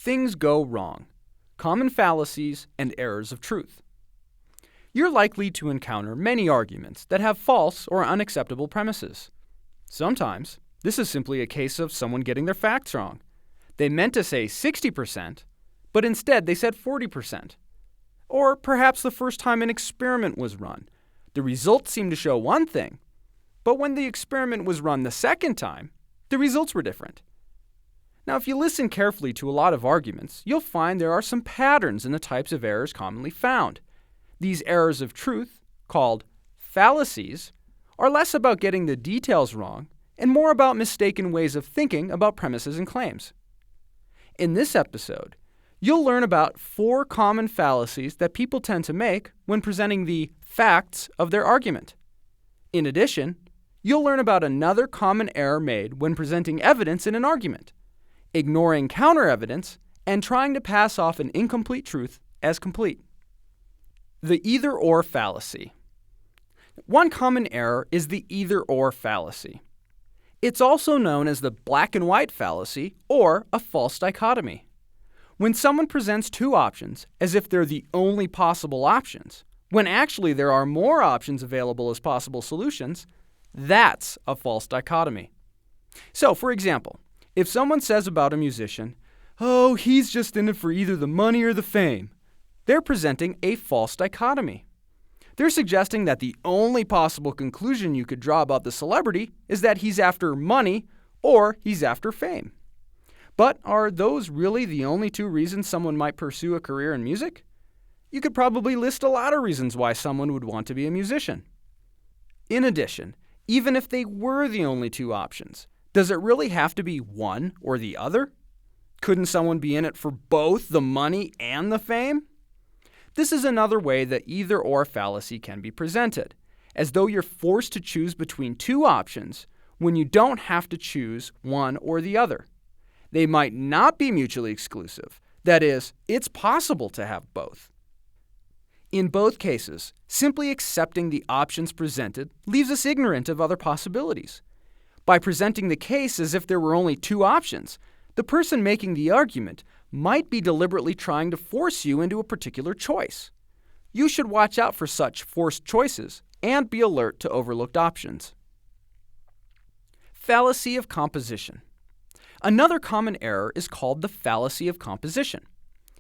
Things go wrong. Common fallacies and errors of truth. You're likely to encounter many arguments that have false or unacceptable premises. Sometimes, this is simply a case of someone getting their facts wrong. They meant to say 60%, but instead they said 40%. Or perhaps the first time an experiment was run, the results seemed to show one thing, but when the experiment was run the second time, the results were different. Now, if you listen carefully to a lot of arguments, you'll find there are some patterns in the types of errors commonly found. These errors of truth, called fallacies, are less about getting the details wrong and more about mistaken ways of thinking about premises and claims. In this episode, you'll learn about 4 common fallacies that people tend to make when presenting the facts of their argument. In addition, you'll learn about another common error made when presenting evidence in an argument, ignoring counter-evidence, and trying to pass off an incomplete truth as complete. The either-or fallacy. One common error is the either-or fallacy. It's also known as the black and white fallacy or a false dichotomy. When someone presents 2 options as if they're the only possible options, when actually there are more options available as possible solutions, that's a false dichotomy. So, for example, if someone says about a musician, "Oh, he's just in it for either the money or the fame," they're presenting a false dichotomy. They're suggesting that the only possible conclusion you could draw about the celebrity is that he's after money or he's after fame. But are those really the only 2 reasons someone might pursue a career in music? You could probably list a lot of reasons why someone would want to be a musician. In addition, even if they were the only 2 options, does it really have to be one or the other? Couldn't someone be in it for both the money and the fame? This is another way that either-or fallacy can be presented, as though you're forced to choose between 2 options when you don't have to choose one or the other. They might not be mutually exclusive. That is, it's possible to have both. In both cases, simply accepting the options presented leaves us ignorant of other possibilities. By presenting the case as if there were only 2 options, the person making the argument might be deliberately trying to force you into a particular choice. You should watch out for such forced choices and be alert to overlooked options. Fallacy of composition. Another common error is called the fallacy of composition.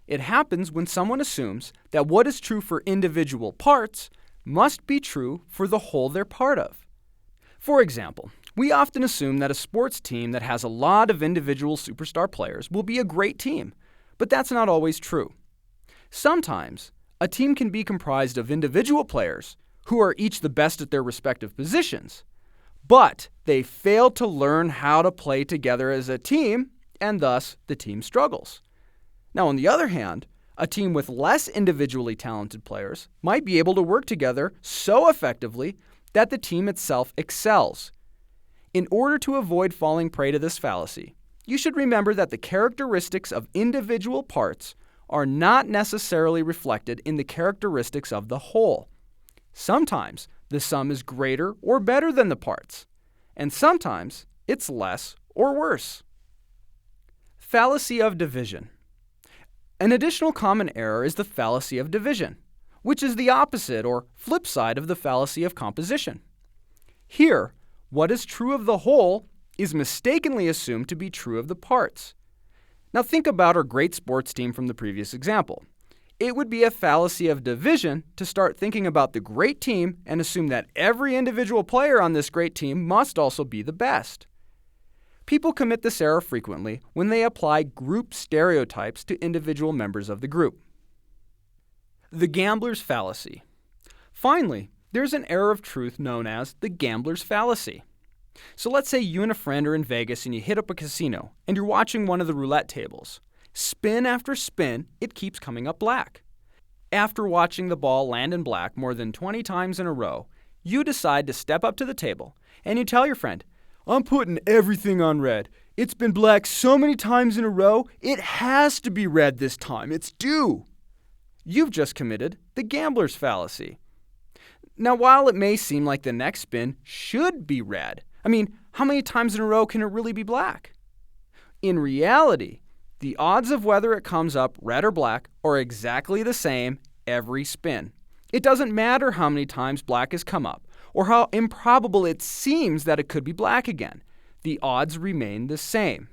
It happens when someone assumes that what is true for individual parts must be true for the whole they're part of. For example, we often assume that a sports team that has a lot of individual superstar players will be a great team, but that's not always true. Sometimes, a team can be comprised of individual players who are each the best at their respective positions, but they fail to learn how to play together as a team, and thus the team struggles. Now, on the other hand, a team with less individually talented players might be able to work together so effectively that the team itself excels. In order to avoid falling prey to this fallacy, you should remember that the characteristics of individual parts are not necessarily reflected in the characteristics of the whole. Sometimes the sum is greater or better than the parts, and sometimes it's less or worse. Fallacy of division. An additional common error is the fallacy of division, which is the opposite or flip side of the fallacy of composition. Here, what is true of the whole is mistakenly assumed to be true of the parts. Now think about our great sports team from the previous example. It would be a fallacy of division to start thinking about the great team and assume that every individual player on this great team must also be the best. People commit this error frequently when they apply group stereotypes to individual members of the group. The gambler's fallacy. Finally, there's an error of truth known as the gambler's fallacy. So let's say you and a friend are in Vegas and you hit up a casino and you're watching one of the roulette tables. Spin after spin, it keeps coming up black. After watching the ball land in black more than 20 times in a row, you decide to step up to the table and you tell your friend, "I'm putting everything on red. It's been black so many times in a row, it has to be red this time. It's due." You've just committed the gambler's fallacy. Now, while it may seem like the next spin should be red, how many times in a row can it really be black? In reality, The odds of whether it comes up red or black are exactly the same every spin. It doesn't matter how many times black has come up, or how improbable it seems that it could be black again. The odds remain the same.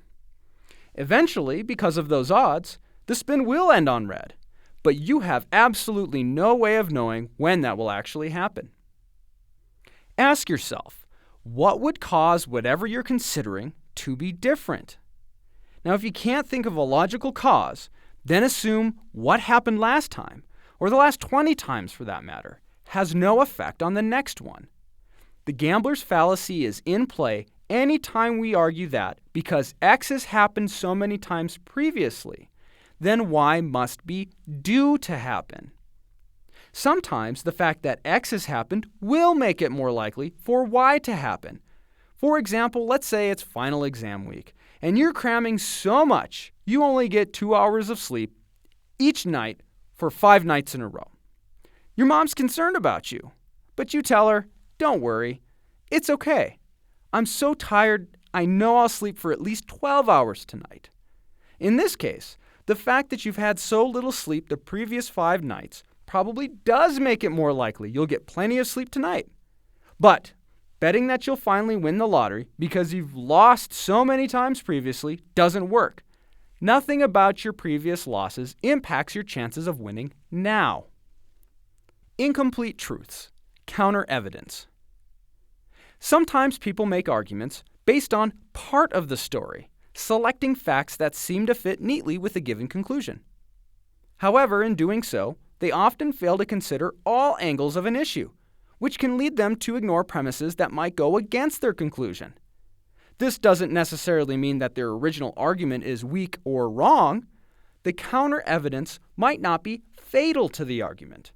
Eventually, because of those odds, the spin will end on red, but you have absolutely no way of knowing when that will actually happen. Ask yourself, what would cause whatever you're considering to be different? Now, if you can't think of a logical cause, then assume what happened last time, or the last 20 times for that matter, has no effect on the next one. The gambler's fallacy is in play anytime we argue that because X has happened so many times previously, then Y must be due to happen. Sometimes the fact that X has happened will make it more likely for Y to happen. For example, let's say it's final exam week, and you're cramming so much you only get 2 hours of sleep each night for 5 nights in a row. Your mom's concerned about you, but you tell her, "Don't worry, it's okay. I'm so tired, I know I'll sleep for at least 12 hours tonight." In this case, the fact that you've had so little sleep the previous 5 nights probably does make it more likely you'll get plenty of sleep tonight. But betting that you'll finally win the lottery because you've lost so many times previously doesn't work. Nothing about your previous losses impacts your chances of winning now. Incomplete truths. Counter evidence. Sometimes people make arguments based on part of the story, selecting facts that seem to fit neatly with a given conclusion. However, in doing so, they often fail to consider all angles of an issue, which can lead them to ignore premises that might go against their conclusion. This doesn't necessarily mean that their original argument is weak or wrong. The counter evidence might not be fatal to the argument.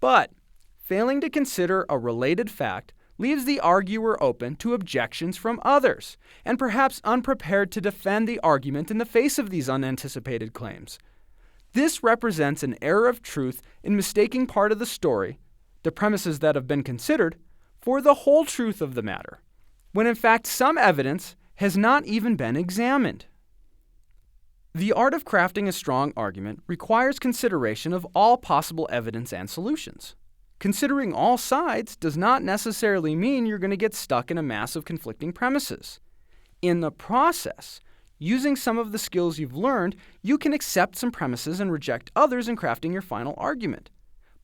But failing to consider a related fact leaves the arguer open to objections from others, and perhaps unprepared to defend the argument in the face of these unanticipated claims. This represents an error of truth in mistaking part of the story, the premises that have been considered, for the whole truth of the matter, when in fact some evidence has not even been examined. The art of crafting a strong argument requires consideration of all possible evidence and solutions. Considering all sides does not necessarily mean you're going to get stuck in a mass of conflicting premises. In the process, using some of the skills you've learned, you can accept some premises and reject others in crafting your final argument.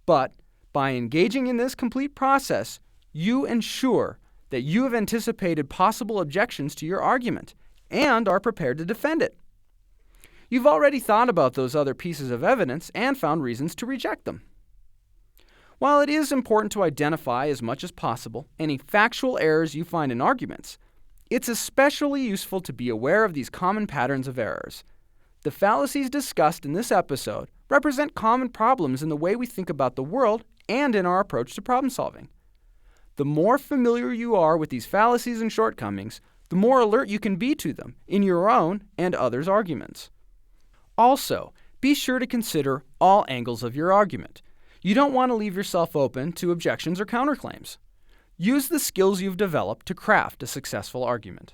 But by engaging in this complete process, you ensure that you have anticipated possible objections to your argument and are prepared to defend it. You've already thought about those other pieces of evidence and found reasons to reject them. While it is important to identify as much as possible any factual errors you find in arguments, it's especially useful to be aware of these common patterns of errors. The fallacies discussed in this episode represent common problems in the way we think about the world and in our approach to problem solving. The more familiar you are with these fallacies and shortcomings, the more alert you can be to them in your own and others' arguments. Also, be sure to consider all angles of your argument. You don't want to leave yourself open to objections or counterclaims. Use the skills you've developed to craft a successful argument.